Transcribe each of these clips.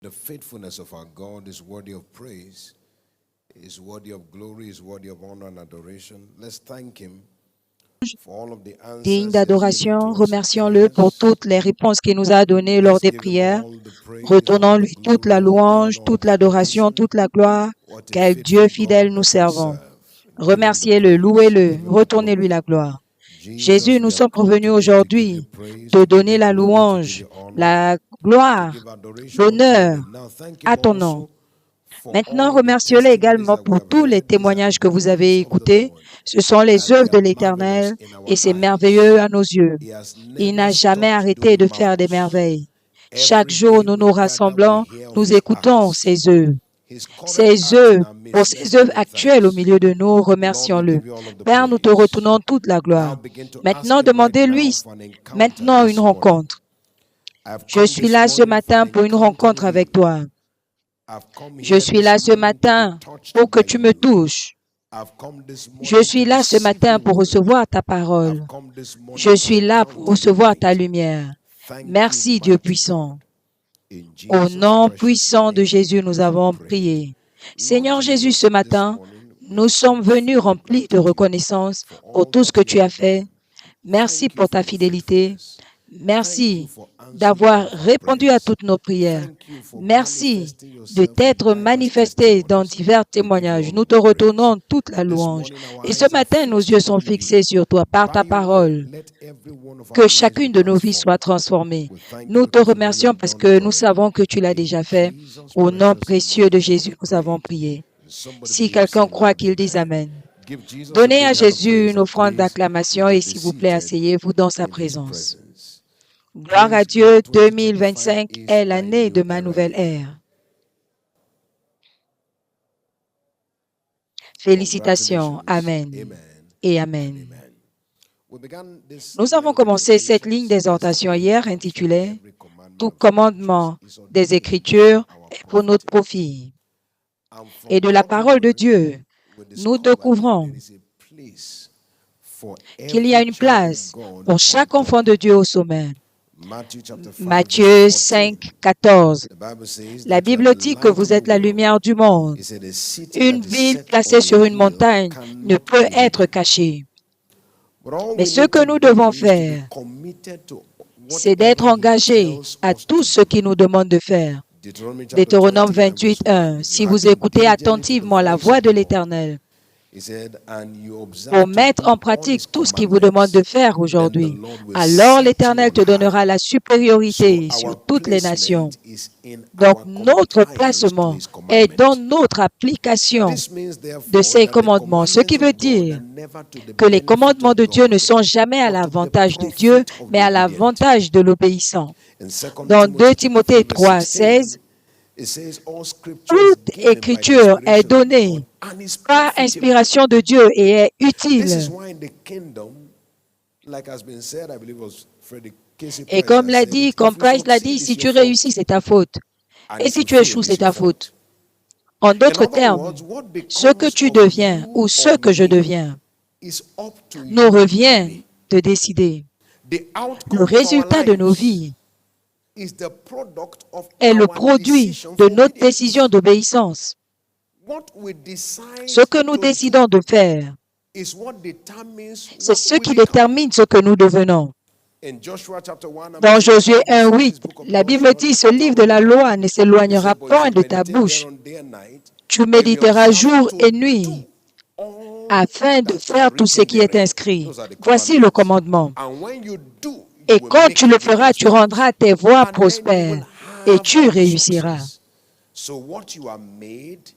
The faithfulness of our God is worthy of praise, is worthy of glory, is worthy of honor and adoration. Let's thank Him for all of the Digne answers He has given d'adoration, to us in remercions-le pour prayers. toutes les réponses qu'il nous a données lors Let's des give Him prières. all the praise, all the Retournons-lui toute la glory, all the louange, honor, all toute the l'adoration, adoration. toute la gloire. What a Quel Dieu faithful fidèle God nous that we servons. serve. Give Him the Remerciez-le, praise, louez-le, give Him the retournez-lui glory. la gloire. Jesus, Jésus, nous we have sommes come revenus today to give you aujourd'hui praise, te to give donner you la glory, to give louange, you honor, la to gloire, give adoration unto your l'honneur name. Now thank à Him ton nom. also for Maintenant, all of the remerciez-le testimonies également that we pour have tous les heard. These are the témoignages que vous avez doings of the écoutés. Lord, Ce sont les and they œuvres are de marvelous l'Éternel in our et c'est eyes. merveilleux à nos yeux. He has Il never n'a jamais stopped arrêté doing de faire des marvelous. merveilles. Chaque Every jour, day nous we nous gather, we rassemblons, hear of nous His écoutons acts. ses œuvres. His current Ses acts in œuvres, our pour midst, let's ses give œuvres Him actuelles au thanks. milieu de nous, Lord, we remercions-le. give you all of the Père, nous te praise. retournons toute la Now gloire. begin to ask Maintenant, Him right now demandez-lui for an encounter maintenant une this morning. rencontre. I've Je come suis this là ce morning for an matin pour une encounter rencontre with you. avec toi. I've come Je here suis this là ce morning to be matin touched pour que by tu me you. touches. I've come this Je morning suis to là ce receive matin your pour word. recevoir ta I've parole. come this Je morning to suis là pour encounter your recevoir ta light. lumière. Thank you, Merci Dieu mighty God. puissant. In Au Jesus' nom precious puissant de name, Jésus, nous we have avons prayed. prié. Lord Seigneur Jésus, ce Jesus, this matin, morning we nous have come sommes venus full of remplis de gratitude reconnaissance for pour all tout ce that que you tu as have fait. done. Merci Thank you pour for ta your fidélité. faithfulness. Thank you Merci for answering all d'avoir of our répondu à prayers. toutes nos prières. Thank you for Merci manifesting de yourself in t'être diverse manifesté dans testimonies. divers We give you témoignages. all Nous of te the praise. retournons toute la This louange. morning our Et ce eyes are matin, nos fixed yeux sont upon you. fixés sur toi par ta By your word, parole. let every one of our Que lives be chacune de nos vies transformed. soit transformée. We thank you Nous te because we know you remercions have parce done que it nous already. savons que tu l'as In déjà fait. Jesus' Au nom precious précieux de name we Jésus, have nous avons prayed. prié. Somebody Si believe, say quelqu'un a croit loud qu'il dise amen. Amen. Give Jesus a Donnez à big hand of Jésus praise une and offrande please, d'acclamation you et can be s'il vous plaît, seated asseyez-vous dans sa in His présence. presence. Gloire à Praise Dieu, God, 2025 2025 is est my l'année de new ma era nouvelle year. ère. Félicitations, Congratulations. Amen Amen et and Amen. amen. We began this Nous avons line of commencé cette ligne exhortations d'exhortation yesterday hier by saying intitulée every commandment Tout of scriptures commandement is des ordained for Écritures our est pour notre profiting. profit. And from Et de la God's parole de word, Dieu, we nous discovered that there découvrons is a place for qu'il y a every une child of place God pour on chaque enfant top. de Dieu au sommet. Matthew chapter 5 verse Matthieu 14. 5, 14. The Bible says La that you are the Bible dit que light of vous the êtes la world. lumière du monde. It said a city Une that is ville set on placée a sur une hill montagne ne cannot peut be être hidden. cachée. But all Mais we ce need que to nous do devons is to be faire, committed to c'est d'être whatever he engagés tells à us tout to ce do. qu'il nous demande de faire. Deuteronomy chapter Deutéronome 28 and verse 28, 1. 1. If you Si vous hearken écoutez diligently to the attentivement la voice voix of de the Lord, l'Éternel he said, and you pour observe to mettre en do all his pratique tout ce qu'il vous demande commandments, de faire then the aujourd'hui, Lord will alors set you l'Éternel on te donnera high. la So supériorité sur our toutes les nations. placement is in Donc our notre compliance to placement his est dans commandment. notre application This means de therefore ces that the commandements, ce qui commandments veut of God dire are never to the que les benefit commandements of de Dieu ne God, sont jamais à but to the l'avantage de Dieu, profit of mais the à obedient. l'avantage de l'obéissant. In 2 Dans 2 Timothy chapter 3 Timothée verse 3, 16, 16, it says all scripture is toute given by the écriture est inspiration of God donnée and is par profitable. inspiration de Dieu et est This is utile. why in the kingdom, like has been said, I believe it was Freddie Casey Et Price comme that l'a said dit, it, comme if you Price l'a dit, succeed, it's si your tu réussis, fault. c'est ta faute. And Et if si you tu échoues, fail, c'est it's your ta faute. fault. En In d'autres other termes, words, what ce que becomes tu of deviens you ou or ce que je me deviens is up to nous you and revient me. de décider. The Le outcome of our résultat de nos lives vies is the product of est le our produit decision de for notre décision obedience. d'obéissance. What we decide Ce que nous to décidons do de faire, is what determines c'est what ce we qui become. détermine ce que nous devenons. In Joshua chapter 1 and Dans verse 1, the Josué Bible 1, says 8, this book of la law shall Bible not dit, ce depart livre out de of la your loi mouth. ne He s'éloignera said, but you point shall de ta meditate bouche. thereon day and night. Tu That you méditeras observe jour to et nuit do all afin de that are faire tout ce written qui est therein. inscrit. Those are the Voici le commandments. commandement. And when you do, you Et will quand tu make le everything feras, tu established. rendras tes voies And then you will prospères et have tu all réussiras. success. So what you are made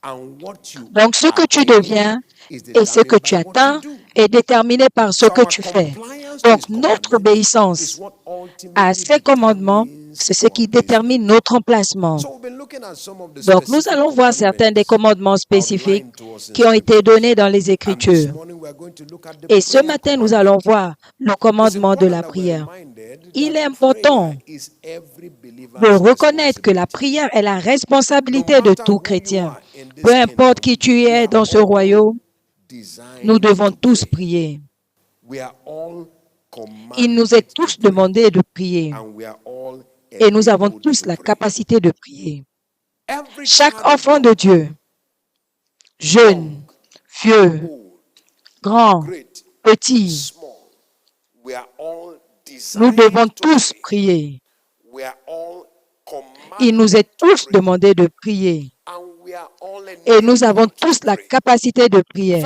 and what you Donc, ce que tu attain deviens is et ce que determined by tu what you atteins do. est déterminé par ce So que our tu fais. compliance to Donc, his notre commandment is obéissance what à ultimately ces commandements, determines c'est ce our qui placement. détermine notre emplacement. So we've been looking at some of the Donc, nous specific allons voir certains des commandments commandements spécifiques outlined to us in qui ont été donnés scriptures. dans les And this Écritures. morning we are going to look at the Et ce prayer matin, nous allons commandment. voir le It's commandement de important la that we're prière. reminded Il that est prayer important is every de believer's reconnaître que la responsibility. prière est la No responsabilité de matter tout who you chrétien. are in Peu this importe kingdom, qui tu we es are dans ce all royaume, nous designed devons to tous pray. prier. We are all Il nous est commanded to tous pray. demandé de prier. And we are all et nous avons tous la capacité de prier. Chaque enfant de Dieu, jeune, vieux, grand, petit, nous devons tous prier. Il nous est tous demandé de prier. Et nous avons tous la capacité de prier.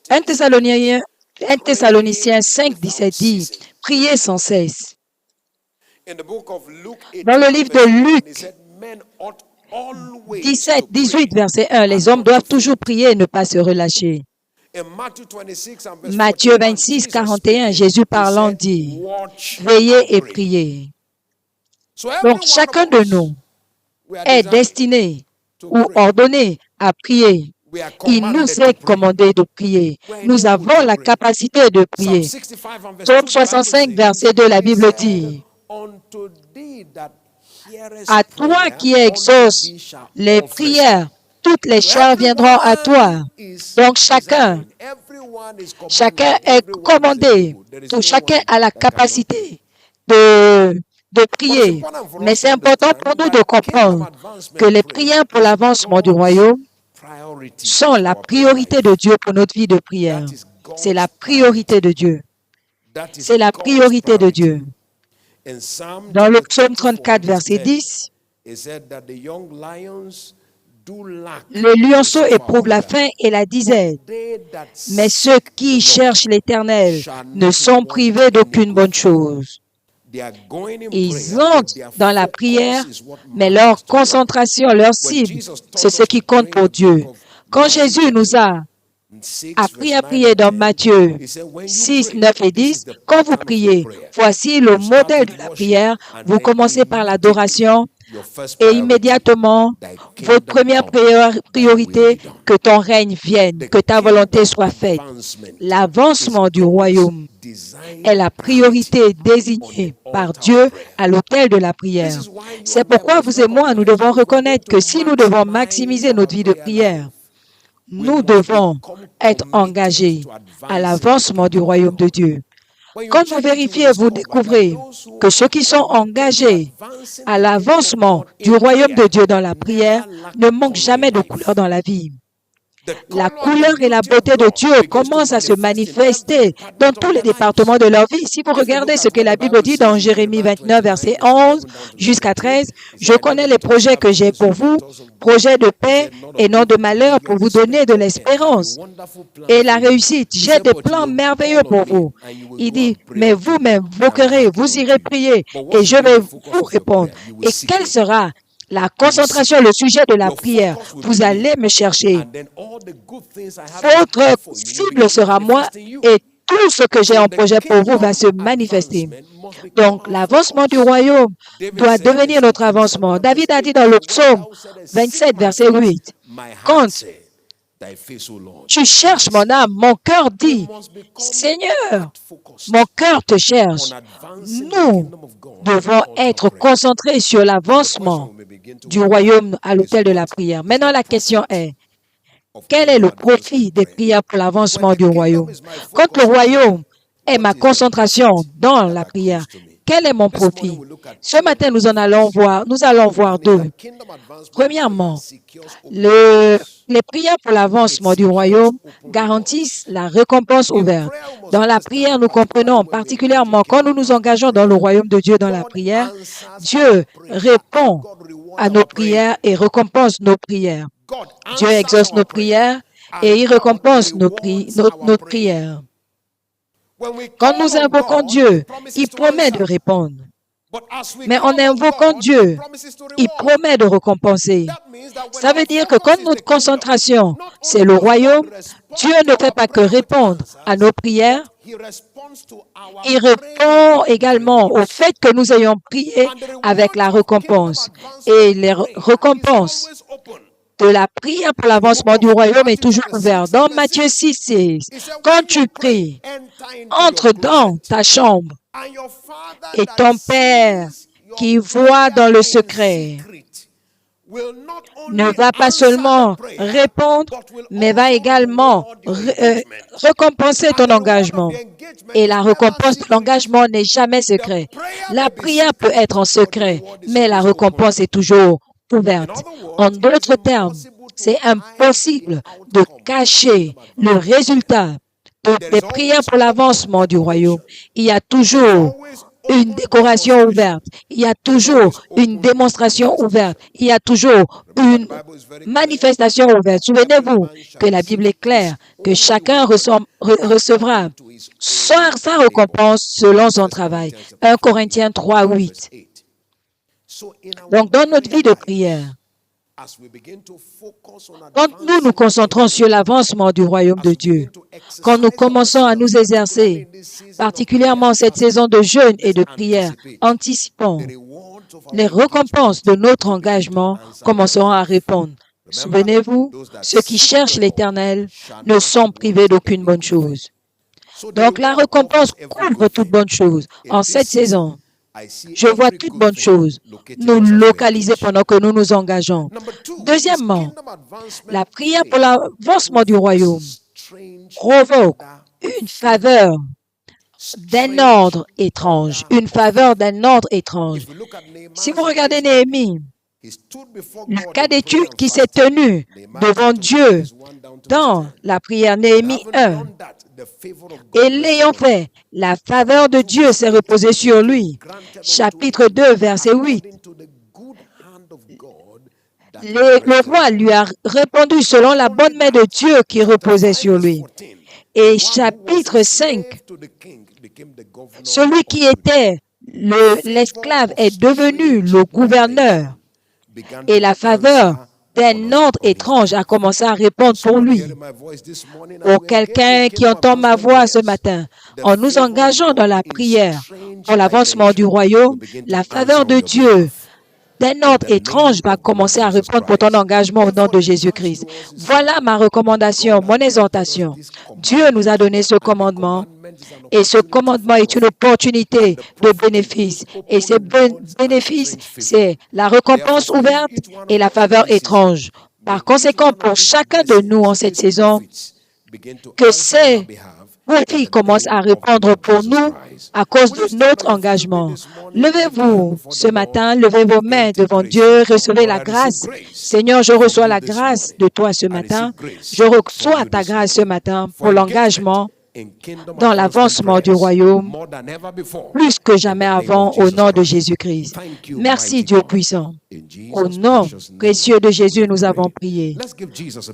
1 Thessaloniciens 5, 17 dit, priez sans cesse. Dans le livre de Luc 18, verset 1, les hommes doivent toujours prier et ne pas se relâcher. Matthieu 26, 41, Jésus parlant dit, veillez et priez. Donc chacun de nous est destiné ou ordonné à prier. Il nous est commandé de prier. Nous avons la capacité de prier. Psaume 65, verset 2, la Bible dit, à toi qui exauces les prières, toutes les chair viendront à toi. Donc chacun est commandé, chacun a la capacité de prier. Mais c'est important pour nous de comprendre que les prières pour l'avancement du royaume sont la priorité de Dieu pour notre vie de prière. C'est la priorité de Dieu. C'est la priorité de Dieu. Dans le psaume 34, verset 10, le lionceau éprouve la faim et la disette, mais ceux qui cherchent l'Éternel ne sont privés d'aucune bonne chose. Ils entrent dans la prière, mais leur concentration, leur cible, c'est ce qui compte pour Dieu. Quand Jésus nous a appris à prier dans Matthieu 6, 9 et 10, quand vous priez, voici le modèle de la prière. Vous commencez par l'adoration et immédiatement, votre première priorité, que ton règne vienne, que ta volonté soit faite. L'avancement du royaume est la priorité désignée par Dieu à l'autel de la prière. C'est pourquoi vous et moi, nous devons reconnaître que si nous devons maximiser notre vie de prière, nous devons être engagés à l'avancement du royaume de Dieu. Quand vous vérifiez, vous découvrez que ceux qui sont engagés à l'avancement du royaume de Dieu dans la prière ne manquent jamais de couleur dans la vie. La couleur et la beauté de Dieu commencent à se manifester dans tous les départements de leur vie. Si vous regardez ce que la Bible dit dans Jérémie 29, verset 11 jusqu'à 13, « Je connais les projets que j'ai pour vous, projets de paix et non de malheur pour vous donner de l'espérance et la réussite. J'ai des plans merveilleux pour vous. » Il dit, « Mais vous-même, vous irez prier et je vais vous répondre. Et quelle sera la concentration, le sujet de la prière? Vous allez me chercher. Votre cible sera moi et tout ce que j'ai en projet pour vous va se manifester. » Donc, l'avancement du royaume doit devenir notre avancement. David a dit dans le psaume 27, verset 8, « Quand tu cherches mon âme, mon cœur dit, Seigneur, mon cœur te cherche. » Nous devons être concentrés sur l'avancement du royaume à l'autel de la prière. Maintenant, la question est, quel est le profit des prières pour l'avancement du royaume? Quand le royaume est ma concentration dans la prière, quel est mon profit? Ce matin, nous allons voir deux. Premièrement, les prières pour l'avancement du royaume garantissent la récompense ouverte. Dans la prière, nous comprenons particulièrement quand nous nous engageons dans le royaume de Dieu dans la prière, Dieu répond à nos prières et récompense nos prières. Dieu exauce nos prières et il récompense nos prières. Quand nous invoquons Dieu, il promet de répondre. Mais en invoquant Dieu, il promet de récompenser. Ça veut dire que quand notre concentration, c'est le royaume, Dieu ne fait pas que répondre à nos prières, il répond également au fait que nous ayons prié avec la récompense. Et les récompenses de la prière pour l'avancement du royaume est toujours ouverte. Dans Matthieu 6, 6, quand tu pries, entre dans ta chambre et ton Père qui voit dans le secret ne va pas seulement répondre, mais va également récompenser ton engagement. Et la récompense de l'engagement n'est jamais secrète. La prière peut être en secret, mais la récompense est toujours ouverte. En d'autres termes, c'est impossible de cacher le résultat des prières pour l'avancement du royaume. Il y a toujours une décoration ouverte. Il y a toujours une démonstration ouverte. Il y a toujours une manifestation ouverte. Souvenez-vous que la Bible est claire, que chacun recevra sa récompense selon son travail. 1 Corinthiens 3, 8. Donc, dans notre vie de prière, quand nous nous concentrons sur l'avancement du royaume de Dieu, quand nous commençons à nous exercer, particulièrement cette saison de jeûne et de prière, anticipons, les récompenses de notre engagement commenceront à répondre. Souvenez-vous, ceux qui cherchent l'Éternel ne sont privés d'aucune bonne chose. Donc la récompense couvre toute bonne chose. En cette saison, je vois toute bonne chose nous localiser pendant que nous nous engageons. Deuxièmement, la prière pour l'avancement du royaume provoque une faveur d'un ordre étrange. Une faveur d'un ordre étrange. Si vous regardez Néhémie, le cas d'étude qui s'est tenu devant Dieu dans la prière Néhémie 1, et l'ayant fait, la faveur de Dieu s'est reposée sur lui. Chapitre 2, verset 8. Le roi lui a répondu selon la bonne main de Dieu qui reposait sur lui. Et chapitre 5, celui qui était l'esclave est devenu le gouverneur. Et la faveur d'un ordre étrange a commencé à répondre pour lui. Pour quelqu'un qui entend ma voix ce matin, en nous engageant dans la prière pour l'avancement du royaume, la faveur de Dieu d'un ordre étrange va commencer à répondre pour ton engagement au nom de Jésus-Christ. Voilà ma recommandation, mon exhortation. Dieu nous a donné ce commandement et ce commandement est une opportunité de bénéfice. Et ces bénéfices, c'est la récompense ouverte et la faveur étrange. Par conséquent, pour chacun de nous en cette saison, que ces profits commencent à répondre pour nous à cause de notre engagement. Levez-vous ce matin, levez vos mains devant Dieu, recevez la grâce. Seigneur, je reçois la grâce de toi ce matin. Je reçois ta grâce ce matin pour l'engagement dans l'avancement du royaume, plus que jamais avant, au nom de Jésus-Christ. Merci Dieu puissant. Au nom précieux de Jésus, nous avons prié.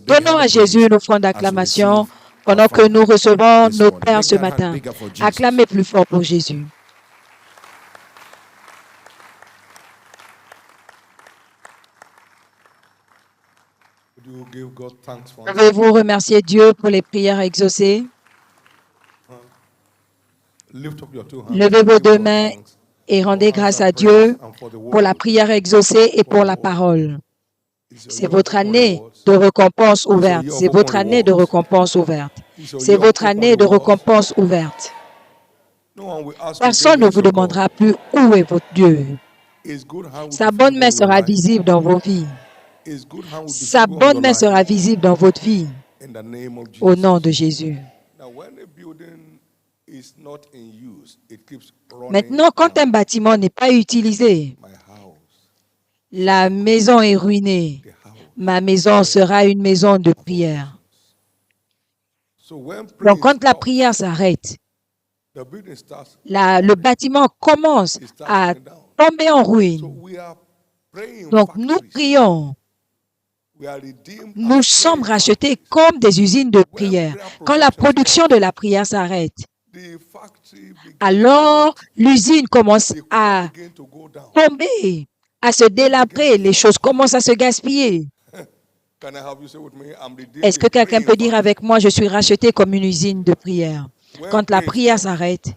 Donnons à Jésus une offrande d'acclamation pendant que nous recevons notre Père ce matin. Acclamez plus fort pour Jésus. Pouvez-vous remercier Dieu pour les prières exaucées? Levez vos deux mains et rendez grâce à Dieu pour la prière exaucée et pour la parole. C'est votre année de récompense ouverte. C'est votre année de récompense ouverte. C'est votre année de récompense ouverte. Personne ne vous demandera plus où est votre Dieu. Sa bonne main sera visible dans vos vies. Sa bonne main sera visible dans votre vie. Au nom de Jésus. Maintenant, quand un bâtiment n'est pas utilisé, la maison est ruinée. Ma maison sera une maison de prière. Donc, quand la prière s'arrête, le bâtiment commence à tomber en ruine. Donc, nous prions. Nous sommes rachetés comme des usines de prière. Quand la production de la prière s'arrête, alors l'usine commence à tomber, à se délabrer, les choses commencent à se gaspiller. Est-ce que quelqu'un peut dire avec moi, je suis racheté comme une usine de prière? Quand la prière s'arrête,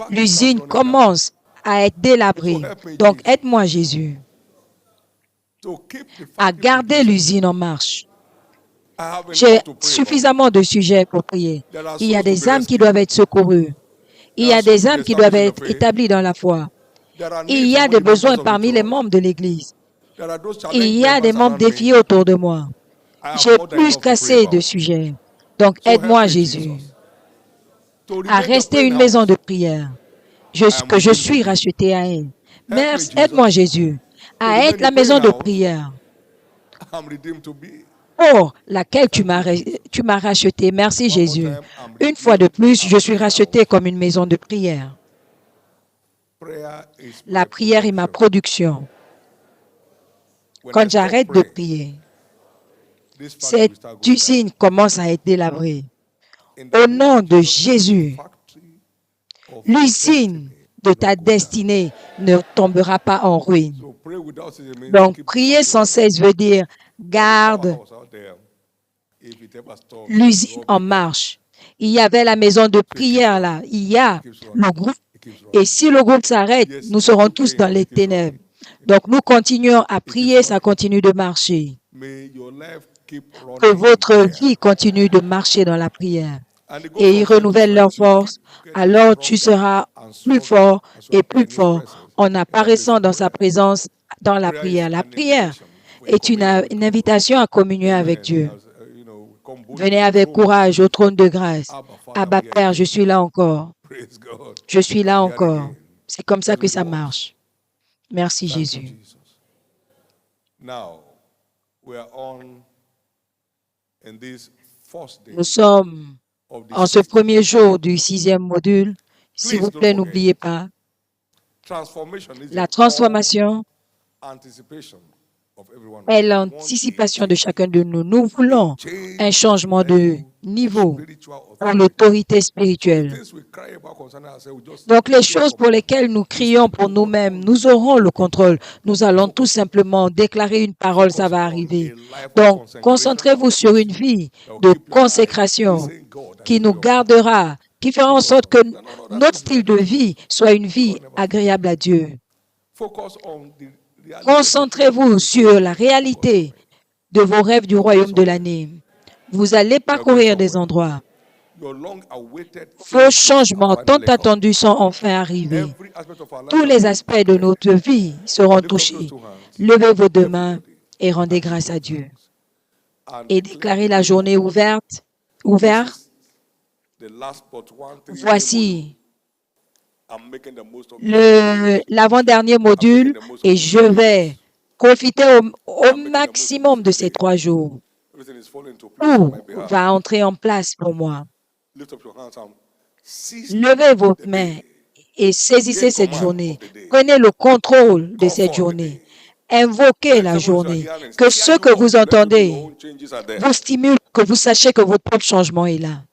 l'usine commence à être délabrée. Donc, aide-moi, Jésus, à garder l'usine en marche. J'ai suffisamment de sujets pour prier. Il y a des âmes qui doivent être secourues. Il y a des âmes qui doivent être établies dans la foi. Il y a des besoins parmi les membres de l'Église. Il y a des membres défiés autour de moi. J'ai plus qu'assez de sujets. Donc, aide-moi, Jésus, à rester une maison de prière. Que je suis racheté à elle. Merci, aide-moi, Jésus, à être la maison de prière pour laquelle tu m'as racheté. Merci, Jésus. Une fois de plus, je suis racheté comme une maison de prière. La prière est ma production. Quand j'arrête de prier, cette usine commence à être délabrée. Au nom de Jésus, l'usine de ta destinée ne tombera pas en ruine. Donc, prier sans cesse veut dire garde l'usine en marche. Il y avait la maison de prière là, il y a le groupe. Et si le groupe s'arrête, nous serons tous dans les ténèbres. Donc, nous continuons à prier, ça continue de marcher. Que votre vie continue de marcher dans la prière. Et ils renouvellent leur force. Alors, tu seras plus fort et plus fort en apparaissant dans sa présence dans la prière. La prière est une invitation à communier avec Dieu. Venez avec courage au trône de grâce. Abba Père, je suis là encore. Je suis là encore. C'est comme ça que ça marche. Merci Jésus. Nous sommes en ce premier jour du 6e module. S'il vous plaît, n'oubliez pas. La transformation est l'anticipation de chacun de nous. Nous voulons un changement de niveau pour l'autorité spirituelle. Donc, les choses pour lesquelles nous crions pour nous-mêmes, nous aurons le contrôle. Nous allons tout simplement déclarer une parole, ça va arriver. Donc, concentrez-vous sur une vie de consécration qui nous gardera, qui fera en sorte que notre style de vie soit une vie agréable à Dieu. Concentrez-vous sur la réalité de vos rêves du royaume de l'année. Vous allez parcourir des endroits. Vos changements tant attendus sont enfin arrivés. Tous les aspects de notre vie seront touchés. Levez vos deux mains et rendez grâce à Dieu. Et déclarez la journée ouverte. Voici l'avant-dernier module et je vais profiter au maximum de ces 3 jours. Tout va entrer en place pour moi. Levez vos mains et saisissez cette journée. Prenez le contrôle de cette journée. Invoquez la journée. Que ce que vous entendez vous stimule, que vous sachiez que votre propre changement est là.